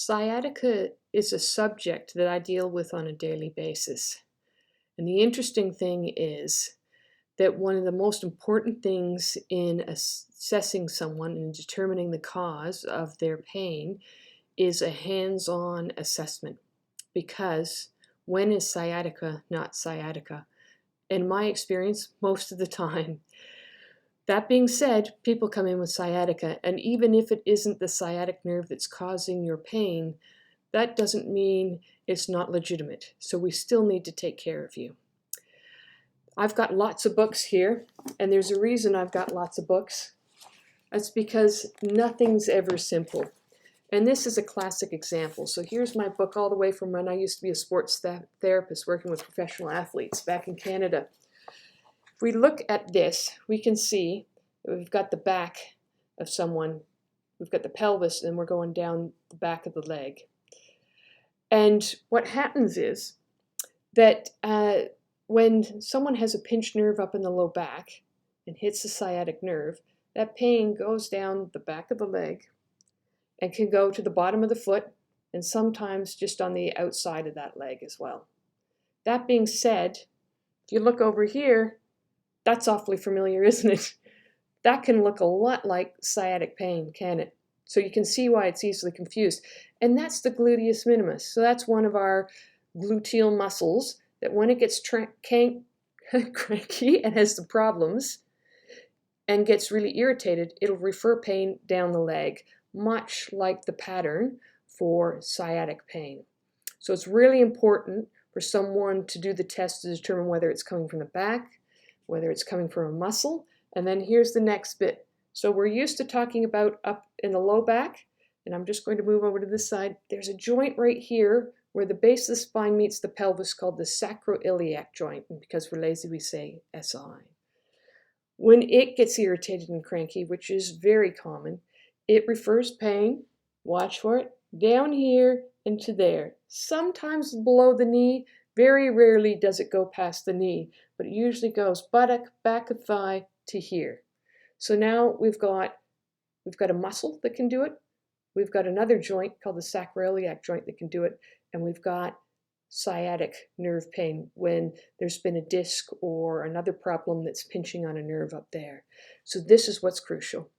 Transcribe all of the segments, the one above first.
Sciatica is a subject that I deal with on a daily basis. And the interesting thing is that one of the most important things in assessing someone and determining the cause of their pain is a hands-on assessment. Because when is sciatica not sciatica? In my experience, most of the time. That being said, people come in with sciatica, and even if it isn't the sciatic nerve that's causing your pain, that doesn't mean it's not legitimate. So we still need to take care of you. I've got lots of books here, and there's a reason I've got lots of books. That's because nothing's ever simple. And this is a classic example. So here's my book all the way from when I used to be a sports therapist working with professional athletes back in Canada. If we look at this, we can see that we've got the back of someone, we've got the pelvis, and we're going down the back of the leg. And what happens is that when someone has a pinched nerve up in the low back and hits the sciatic nerve, that pain goes down the back of the leg and can go to the bottom of the foot and sometimes just on the outside of that leg as well. That being said, if you look over here, that's awfully familiar, isn't it? That can look a lot like sciatic pain, can it? So you can see why it's easily confused. And that's the gluteus minimus. So that's one of our gluteal muscles that when it gets cranky and has the problems and gets really irritated, it'll refer pain down the leg, much like the pattern for sciatic pain. So it's really important for someone to do the test to determine whether it's coming from the back, whether it's coming from a muscle, and then here's the next bit. So we're used to talking about up in the low back, and I'm just going to move over to this side. There's a joint right here where the base of the spine meets the pelvis called the Sacroiliac Joint, and because we're lazy we say SI. When it gets irritated and cranky, which is very common, it refers pain, watch for it, down here and to there. Sometimes below the knee, very rarely does it go past the knee, but it usually goes buttock, back of thigh to here. So now we've got a muscle that can do it. We've got another joint called the sacroiliac joint that can do it. And we've got sciatic nerve pain when there's been a disc or another problem that's pinching on a nerve up there. So this is what's crucial.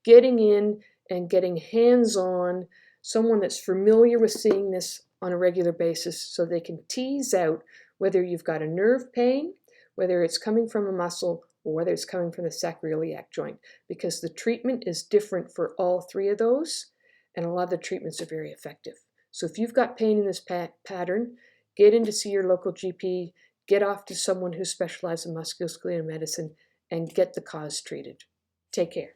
Getting in and getting hands-on, someone that's familiar with seeing this on a regular basis so they can tease out whether you've got a nerve pain, whether it's coming from a muscle, or whether it's coming from the sacroiliac joint, because the treatment is different for all three of those, and a lot of the treatments are very effective. So if you've got pain in this pattern, get in to see your local GP, get off to someone who specializes in musculoskeletal medicine, and get the cause treated. Take care.